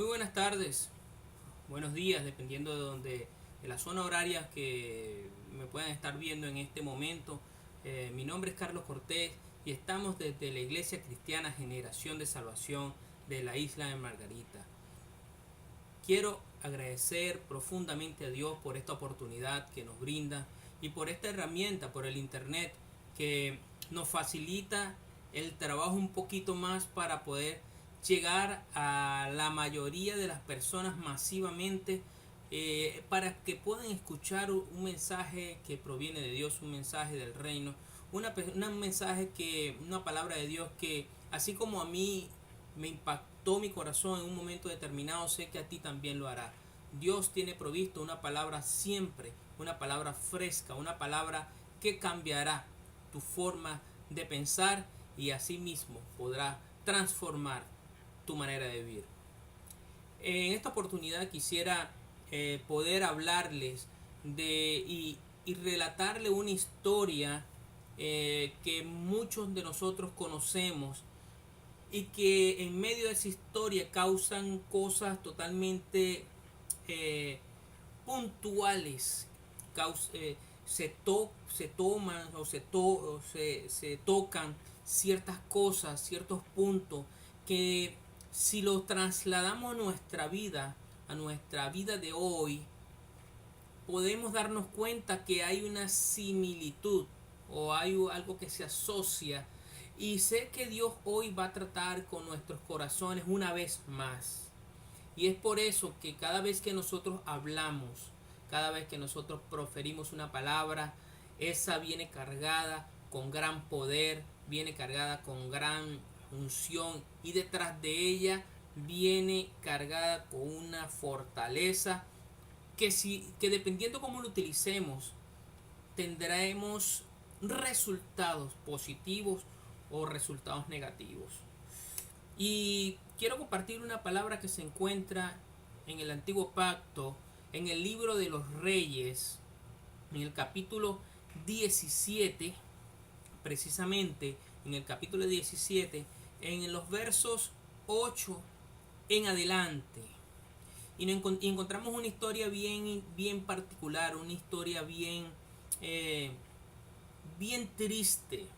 Muy buenas tardes, buenos días, dependiendo de la zona horaria que me puedan estar viendo en este momento. Mi nombre es Carlos Cortés y estamos desde la Iglesia Cristiana Generación de Salvación de la isla de Margarita. Quiero agradecer profundamente a Dios por esta oportunidad que nos brinda y por esta herramienta, por el internet, que nos facilita el trabajo un poquito más para poder llegar a la mayoría de las personas masivamente, para que puedan escuchar un mensaje que proviene de Dios, un mensaje del reino, un mensaje una palabra de Dios que así como a mí me impactó mi corazón en un momento determinado, sé que a ti también lo hará. Dios tiene provisto una palabra siempre, una palabra fresca, una palabra que cambiará tu forma de pensar y asimismo podrá transformar tu manera de vivir. En esta oportunidad quisiera poder hablarles y relatarle una historia que muchos de nosotros conocemos y que en medio de esa historia causan cosas totalmente eh, puntuales. Se toman se tocan ciertas cosas, ciertos puntos que si lo trasladamos a nuestra vida de hoy, podemos darnos cuenta que hay una similitud o hay algo que se asocia, y sé que Dios hoy va a tratar con nuestros corazones una vez más. Y es por eso que cada vez que nosotros hablamos, cada vez que nosotros proferimos una palabra, esa viene cargada con gran poder, viene cargada con gran unción, y detrás de ella viene cargada con una fortaleza que dependiendo cómo lo utilicemos, tendremos resultados positivos o resultados negativos. Y quiero compartir una palabra que se encuentra en el Antiguo Pacto, en el libro de los Reyes, en el capítulo 17, precisamente en el capítulo 17, en los versos 8 en adelante. Y encontramos una historia bien particular, una historia eh, bien triste.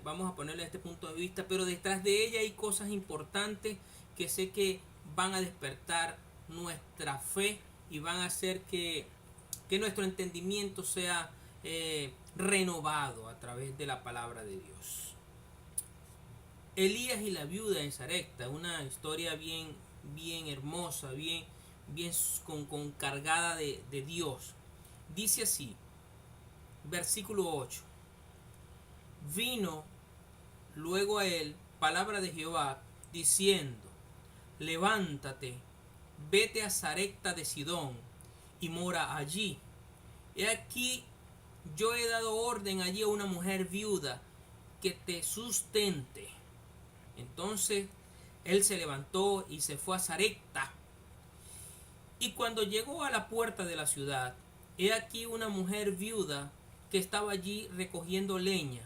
Vamos a ponerle desde este punto de vista, pero detrás de ella hay cosas importantes que sé que van a despertar nuestra fe y van a hacer que nuestro entendimiento sea renovado a través de la palabra de Dios. Elías y la viuda en Sarepta, una historia bien hermosa, bien con cargada de Dios. Dice así, versículo 8: vino luego a él palabra de Jehová diciendo: levántate, vete a Sarepta de Sidón y mora allí. He aquí, yo he dado orden allí a una mujer viuda que te sustente. Entonces él se levantó y se fue a Sarepta. Y cuando llegó a la puerta de la ciudad, he aquí una mujer viuda que estaba allí recogiendo leña.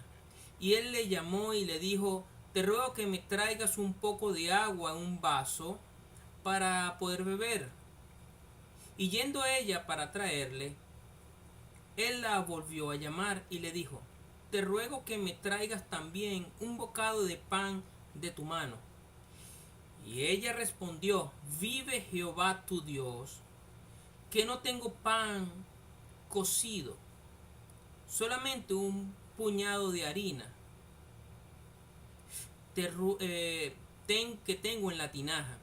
Y él le llamó y le dijo: te ruego que me traigas un poco de agua en un vaso para poder beber. Y yendo a ella para traerle, él la volvió a llamar y le dijo: te ruego que me traigas también un bocado de pan de tu mano. Y ella respondió: vive Jehová tu Dios, que no tengo pan cocido, solamente un puñado de harina que tengo en la tinaja,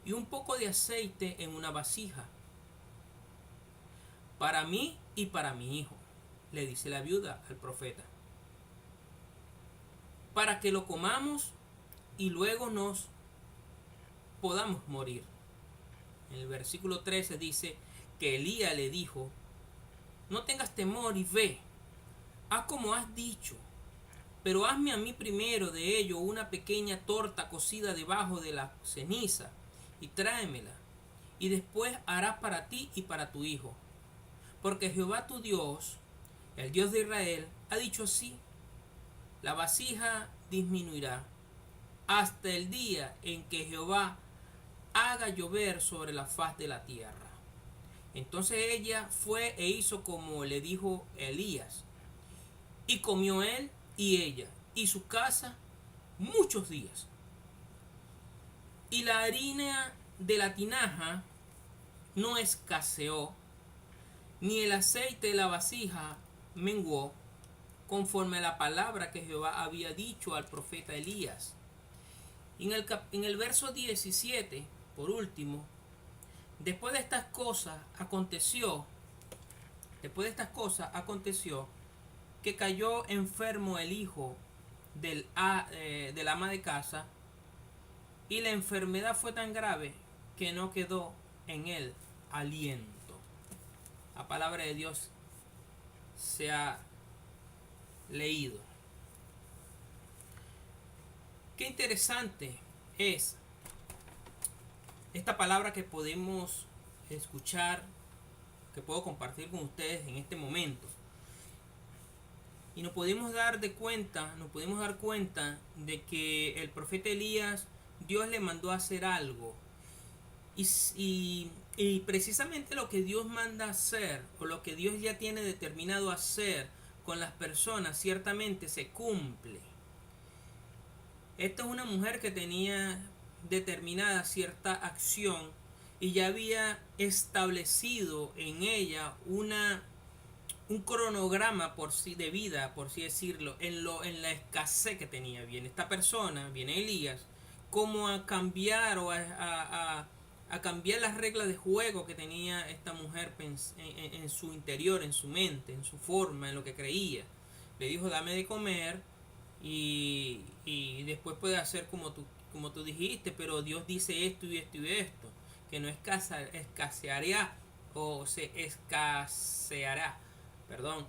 y un poco de aceite en una vasija, para mí y para mi hijo, le dice la viuda al profeta, para que lo comamos y luego nos podamos morir. En el versículo 13 dice que Elías le dijo: no tengas temor y ve, haz como has dicho, pero hazme a mí primero de ello una pequeña torta cocida debajo de la ceniza y tráemela, y después harás para ti y para tu hijo, porque Jehová tu Dios, el Dios de Israel, ha dicho así: la vasija disminuirá hasta el día en que Jehová haga llover sobre la faz de la tierra. Entonces ella fue e hizo como le dijo Elías, y comió él y ella y su casa muchos días. Y la harina de la tinaja no escaseó, ni el aceite de la vasija menguó, conforme a la palabra que Jehová había dicho al profeta Elías. En el verso 17, por último, después de estas cosas aconteció que cayó enfermo el hijo del ama de casa, y la enfermedad fue tan grave que no quedó en él aliento. La palabra de Dios se ha leído. Qué interesante es esta palabra que podemos escuchar, que puedo compartir con ustedes en este momento. Y nos pudimos dar cuenta de que el profeta Elías, Dios le mandó a hacer algo. Y precisamente lo que Dios manda a hacer, o lo que Dios ya tiene determinado hacer con las personas, ciertamente se cumple. Esta es una mujer que tenía determinada cierta acción y ya había establecido en ella un cronograma de vida, por así decirlo, en la escasez que tenía. Viene esta persona, viene Elías, como a cambiar o a cambiar las reglas de juego que tenía esta mujer en su interior, en su mente, en su forma, en lo que creía. Le dijo, dame de comer y después puedes hacer como tú dijiste, pero Dios dice esto y esto y esto, que no escaseará o se escaseará, perdón,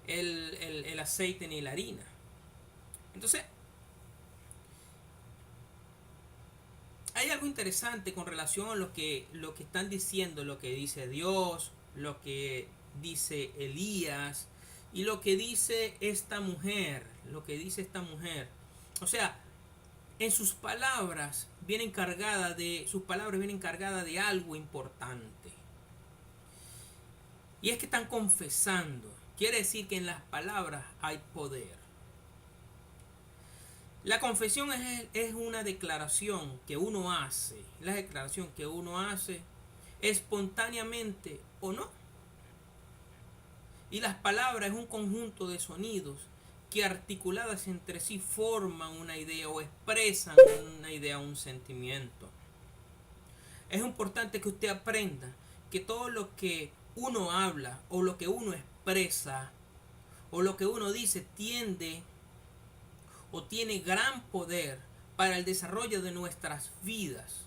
el aceite ni la harina. Entonces, hay algo interesante con relación a lo que están diciendo, lo que dice Dios, lo que dice Elías y lo que dice esta mujer, O sea, en sus palabras vienen cargadas de algo importante. Y es que están confesando. Quiere decir que en las palabras hay poder. La confesión es una declaración que uno hace. La declaración que uno hace espontáneamente o no. Y las palabras es un conjunto de sonidos que articuladas entre sí forman una idea o expresan una idea o un sentimiento. Es importante que usted aprenda que todo lo que uno habla o lo que uno expresa o lo que uno dice tiene gran poder para el desarrollo de nuestras vidas,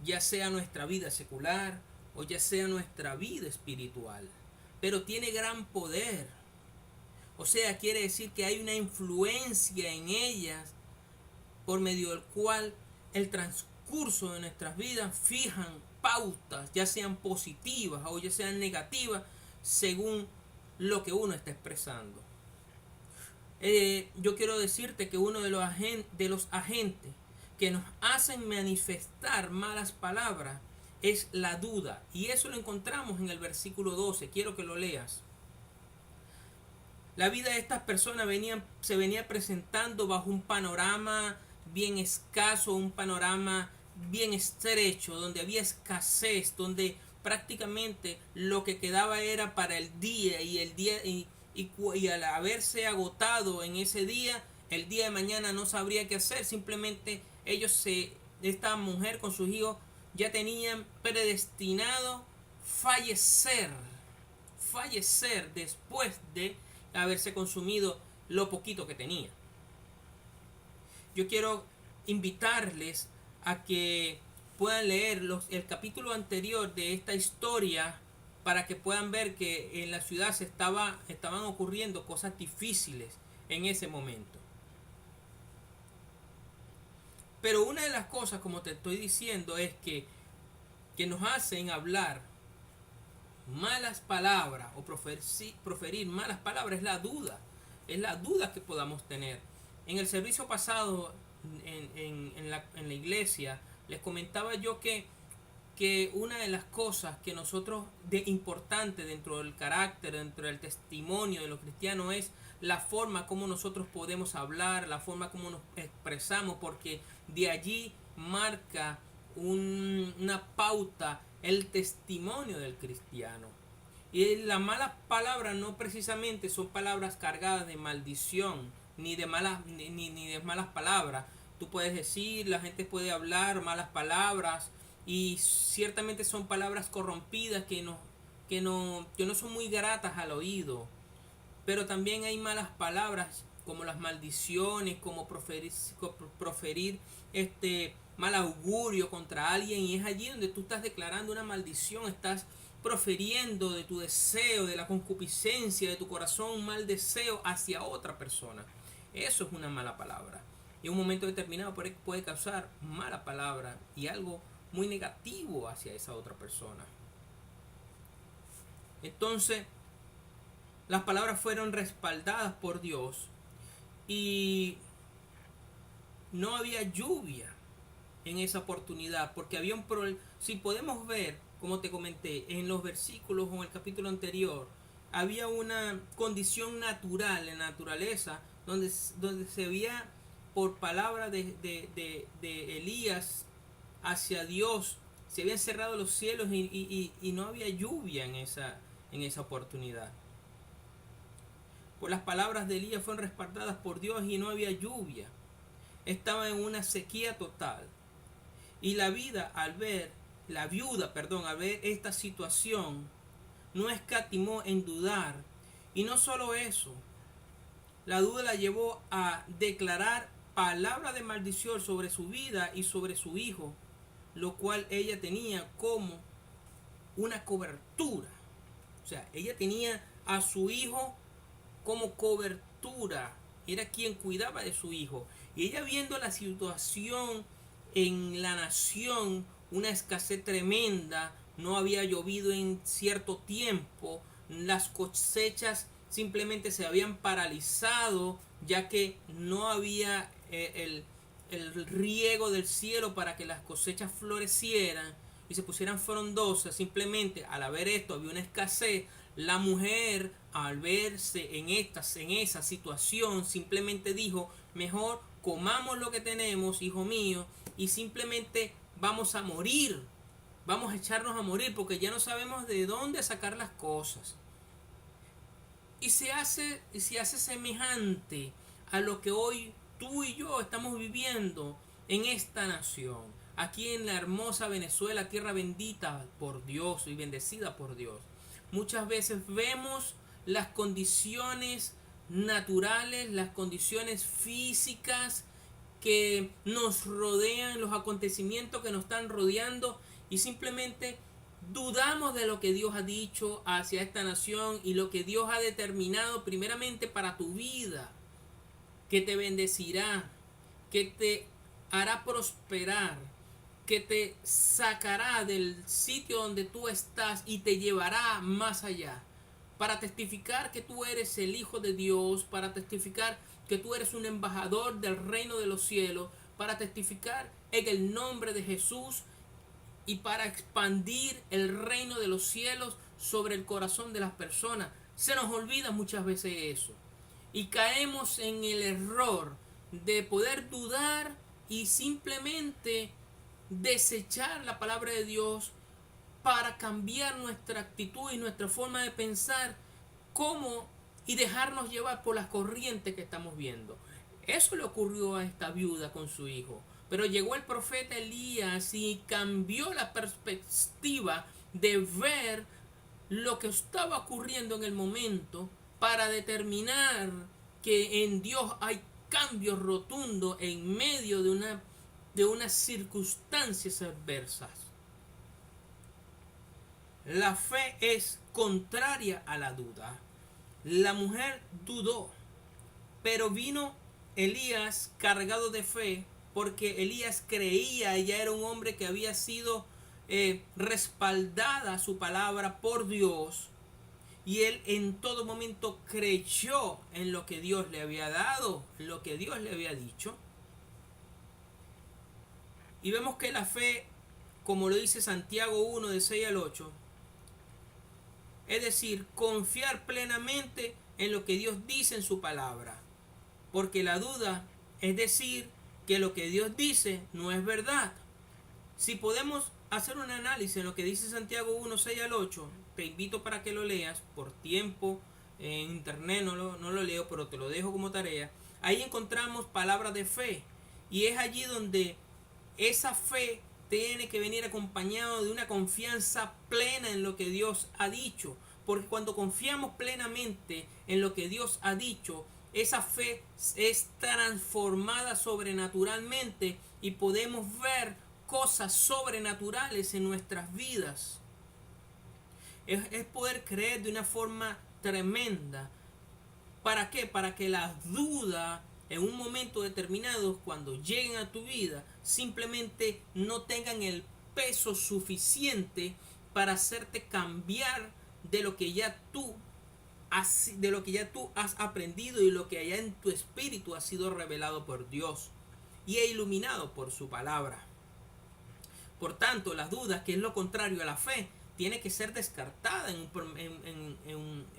ya sea nuestra vida secular o ya sea nuestra vida espiritual, pero tiene gran poder. O sea, quiere decir que hay una influencia en ellas por medio del cual el transcurso de nuestras vidas fijan pautas, ya sean positivas o ya sean negativas, según lo que uno está expresando. Yo quiero decirte que uno de los agentes que nos hacen manifestar malas palabras es la duda. Y eso lo encontramos en el versículo 12. Quiero que lo leas. La vida de estas personas se venía presentando bajo un panorama bien escaso, un panorama bien estrecho, donde había escasez, donde prácticamente lo que quedaba era para el día y al haberse agotado en ese día, el día de mañana no sabría qué hacer. Simplemente esta mujer con sus hijos ya tenían predestinado fallecer después de haberse consumido lo poquito que tenía. Yo quiero invitarles a que puedan leer el capítulo anterior de esta historia para que puedan ver que en la ciudad estaban ocurriendo cosas difíciles en ese momento. Pero una de las cosas, como te estoy diciendo, es que nos hacen hablar malas palabras o proferir malas palabras es la duda que podamos tener. En el servicio pasado en la iglesia, les comentaba yo que una de las cosas que nosotros de importante dentro del carácter, dentro del testimonio de los cristianos es la forma como nosotros podemos hablar, la forma como nos expresamos, porque de allí marca una pauta el testimonio del cristiano. Y las malas palabras no precisamente son palabras cargadas de maldición, ni de malas palabras. Tú puedes decir, la gente puede hablar malas palabras, y ciertamente son palabras corrompidas que no son muy gratas al oído. Pero también hay malas palabras como las maldiciones, como proferir mal augurio contra alguien, y es allí donde tú estás declarando una maldición, estás proferiendo de tu deseo, de la concupiscencia de tu corazón, un mal deseo hacia otra persona. Eso es una mala palabra. Y en un momento determinado puede causar mala palabra y algo muy negativo hacia esa otra persona. Entonces, las palabras fueron respaldadas por Dios y no había lluvia en esa oportunidad, porque había un problema. Si podemos ver, como te comenté, en los versículos o en el capítulo anterior, había una condición natural en la naturaleza donde se veía por palabra de Elías hacia Dios, se habían cerrado los cielos y no había lluvia en esa oportunidad. Por las palabras de Elías fueron respaldadas por Dios y no había lluvia. Estaba en una sequía total. Y la viuda al ver esta situación, no escatimó en dudar. Y no solo eso, la duda la llevó a declarar palabra de maldición sobre su vida y sobre su hijo, lo cual ella tenía como una cobertura. O sea, ella tenía a su hijo como cobertura, era quien cuidaba de su hijo. Y ella, viendo la situación en la nación, una escasez tremenda, no había llovido en cierto tiempo, las cosechas simplemente se habían paralizado, ya que no había el riego del cielo para que las cosechas florecieran y se pusieran frondosas. Simplemente al haber esto había una escasez. La mujer, al verse en esa situación, simplemente dijo: mejor comamos lo que tenemos, hijo mío, y simplemente vamos a morir, vamos a echarnos a morir, porque ya no sabemos de dónde sacar las cosas. Y se hace semejante a lo que hoy tú y yo estamos viviendo en esta nación, aquí en la hermosa Venezuela, tierra bendita por Dios y bendecida por Dios. Muchas veces vemos las condiciones naturales, las condiciones físicas que nos rodean, los acontecimientos que nos están rodeando, y simplemente dudamos de lo que Dios ha dicho hacia esta nación y lo que Dios ha determinado primeramente para tu vida, que te bendecirá, que te hará prosperar, que te sacará del sitio donde tú estás y te llevará más allá, para testificar que tú eres el Hijo de Dios, para testificar que tú eres un embajador del reino de los cielos, para testificar en el nombre de Jesús y para expandir el reino de los cielos sobre el corazón de las personas. Se nos olvida muchas veces eso y caemos en el error de poder dudar y simplemente desechar la palabra de Dios para cambiar nuestra actitud y nuestra forma de pensar, y dejarnos llevar por las corrientes que estamos viendo. Eso le ocurrió a esta viuda con su hijo. Pero llegó el profeta Elías y cambió la perspectiva de ver lo que estaba ocurriendo en el momento, para determinar que en Dios hay cambios rotundos en medio de unas circunstancias adversas. La fe es contraria a la duda. La mujer dudó, pero vino Elías cargado de fe, porque Elías creía, ya era un hombre que había sido respaldada su palabra por Dios, y él en todo momento creyó en lo que Dios le había dado, en lo que Dios le había dicho. Y vemos que la fe, como lo dice Santiago 1, de 6 al 8, es decir, confiar plenamente en lo que Dios dice en su palabra. Porque la duda es decir que lo que Dios dice no es verdad. Si podemos hacer un análisis en lo que dice Santiago 1, 6 al 8, te invito para que lo leas por tiempo. En internet no lo leo, pero te lo dejo como tarea. Ahí encontramos palabras de fe. Y es allí donde esa fe tiene que venir acompañado de una confianza plena en lo que Dios ha dicho. Porque cuando confiamos plenamente en lo que Dios ha dicho, esa fe es transformada sobrenaturalmente y podemos ver cosas sobrenaturales en nuestras vidas. Es poder creer de una forma tremenda. ¿Para qué? Para que las dudas en un momento determinado, cuando lleguen a tu vida, simplemente no tengan el peso suficiente para hacerte cambiar de lo que ya tú has aprendido y lo que allá en tu espíritu ha sido revelado por Dios y iluminado por su palabra. Por tanto, las dudas, que es lo contrario a la fe, tiene que ser descartada en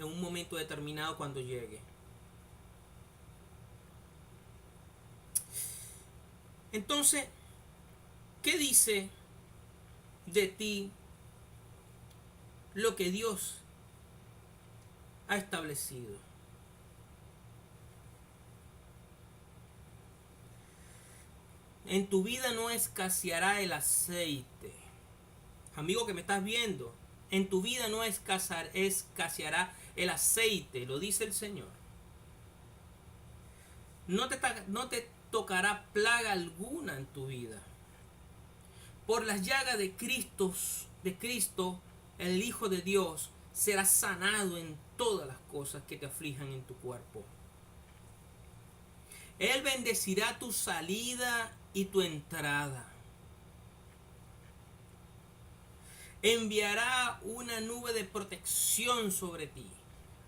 un momento determinado cuando llegue. Entonces, ¿qué dice de ti lo que Dios ha establecido? En tu vida no escaseará el aceite. Amigo que me estás viendo, en tu vida no escaseará el aceite, lo dice el Señor. No te tocará plaga alguna en tu vida. Por las llagas de Cristo, el Hijo de Dios, serás sanado en todas las cosas que te aflijan en tu cuerpo. Él bendecirá tu salida y tu entrada. Enviará una nube de protección sobre ti,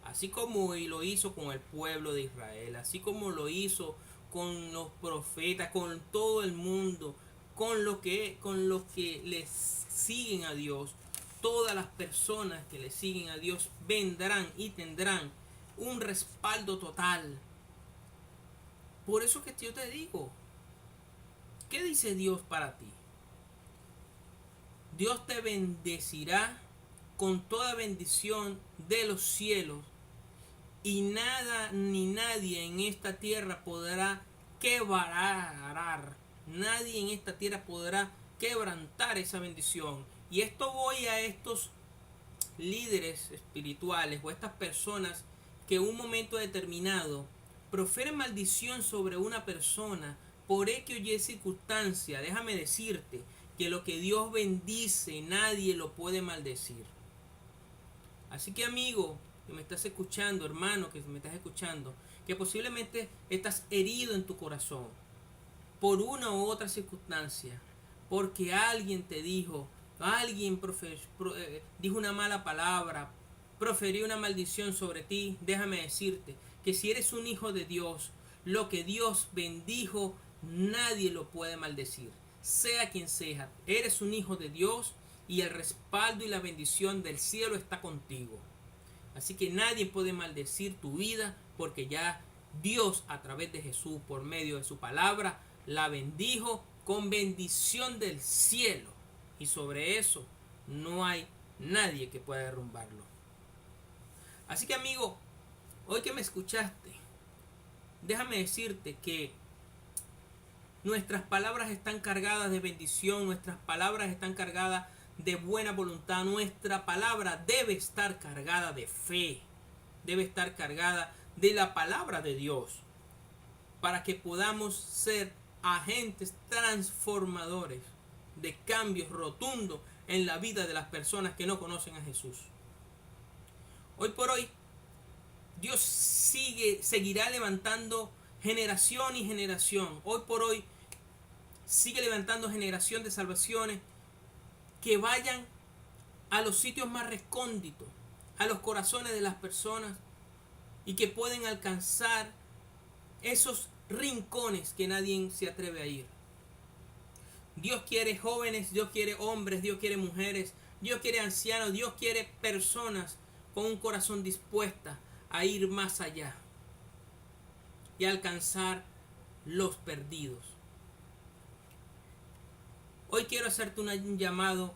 así como lo hizo con el pueblo de Israel, así como lo hizo con los profetas, con todo el mundo, con los que les siguen a Dios. Todas las personas que le siguen a Dios vendrán y tendrán un respaldo total. Por eso que yo te digo, ¿qué dice Dios para ti? Dios te bendecirá con toda bendición de los cielos, y nada ni nadie en esta tierra podrá quebrar. Nadie en esta tierra podrá quebrantar esa bendición. Y esto voy a estos líderes espirituales o estas personas que en un momento determinado profieren maldición sobre una persona por X o Y circunstancia. Déjame decirte que lo que Dios bendice nadie lo puede maldecir. Así que, amigo que me estás escuchando, hermano que me estás escuchando, que posiblemente estás herido en tu corazón por una u otra circunstancia, porque alguien te dijo, alguien dijo una mala palabra, proferió una maldición sobre ti. Déjame decirte que si eres un hijo de Dios, lo que Dios bendijo nadie lo puede maldecir, sea quien sea. Eres un hijo de Dios y el respaldo y la bendición del cielo está contigo. Así que nadie puede maldecir tu vida, porque ya Dios, a través de Jesús, por medio de su palabra, la bendijo con bendición del cielo. Y sobre eso no hay nadie que pueda derrumbarlo. Así que, amigo, hoy que me escuchaste, déjame decirte que nuestras palabras están cargadas de bendición, nuestras palabras están cargadas de buena voluntad, nuestra palabra debe estar cargada de fe, debe estar cargada de la palabra de Dios, para que podamos ser agentes transformadores de cambios rotundos en la vida de las personas que no conocen a Jesús. Hoy por hoy, Dios seguirá levantando generación y generación. Hoy por hoy sigue levantando generación de salvaciones que vayan a los sitios más recónditos, a los corazones de las personas, y que pueden alcanzar esos rincones que nadie se atreve a ir. Dios quiere jóvenes, Dios quiere hombres, Dios quiere mujeres, Dios quiere ancianos, Dios quiere personas con un corazón dispuesta a ir más allá y alcanzar los perdidos. Hoy quiero hacerte un llamado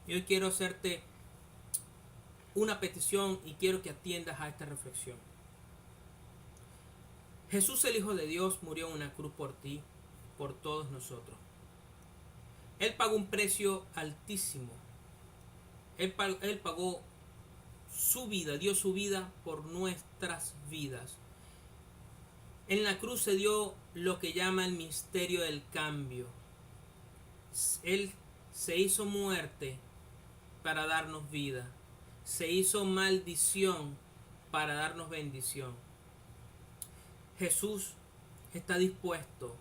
y hoy quiero hacerte una petición y quiero que atiendas a esta reflexión. Jesús, el Hijo de Dios, murió en una cruz por ti, por todos nosotros. Él pagó un precio altísimo. Él pagó su vida, dio su vida por nuestras vidas. En la cruz se dio lo que llama el misterio del cambio. Él se hizo muerte para darnos vida. Se hizo maldición para darnos bendición. Jesús está dispuesto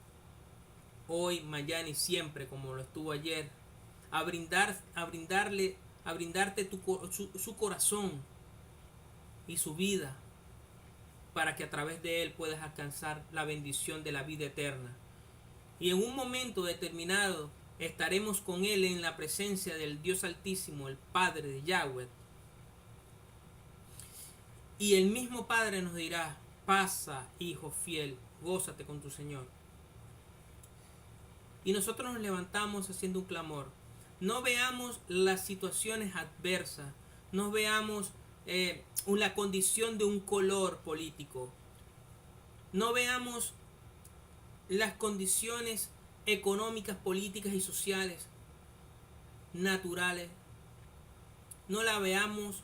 hoy, mañana y siempre, como lo estuvo ayer, a brindarte su corazón y su vida, para que a través de él puedas alcanzar la bendición de la vida eterna. Y en un momento determinado estaremos con él en la presencia del Dios Altísimo, el Padre de Yahweh. Y el mismo Padre nos dirá: pasa, hijo fiel, gózate con tu Señor. Y nosotros nos levantamos haciendo un clamor. No veamos las situaciones adversas, no veamos la condición de un color político, no veamos las condiciones económicas, políticas y sociales naturales, no la veamos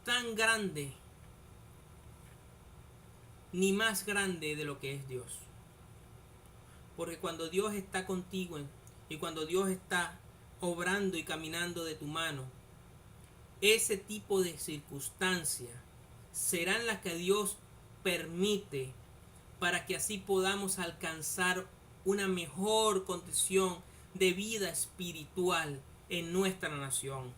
tan grande ni más grande de lo que es Dios. Porque cuando Dios está contigo y cuando Dios está obrando y caminando de tu mano, ese tipo de circunstancias serán las que Dios permite para que así podamos alcanzar una mejor condición de vida espiritual en nuestra nación.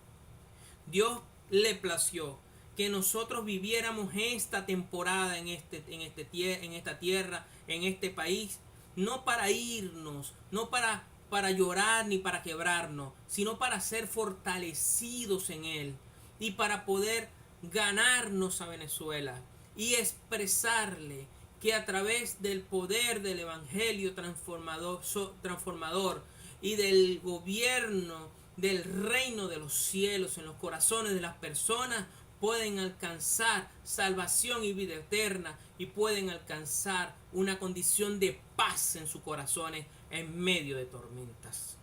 Dios le plació que nosotros viviéramos esta temporada en esta tierra, en este país, no para irnos, no para llorar ni para quebrarnos, sino para ser fortalecidos en Él y para poder ganarnos a Venezuela y expresarle que a través del poder del evangelio transformador y del gobierno del reino de los cielos en los corazones de las personas, pueden alcanzar salvación y vida eterna y pueden alcanzar una condición de paz en sus corazones en medio de tormentas.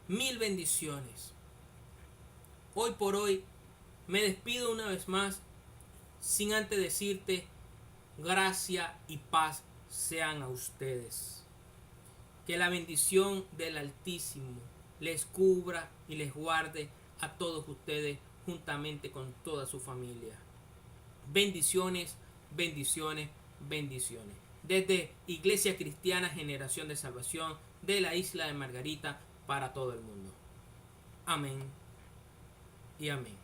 Mil bendiciones. Hoy por hoy me despido una vez más sin antes decirte: gracia y paz sean a ustedes. Que la bendición del Altísimo les cubra y les guarde a todos ustedes juntamente con toda su familia. Bendiciones, bendiciones, bendiciones. Desde Iglesia Cristiana Generación de Salvación de la Isla de Margarita para todo el mundo. Amén y amén.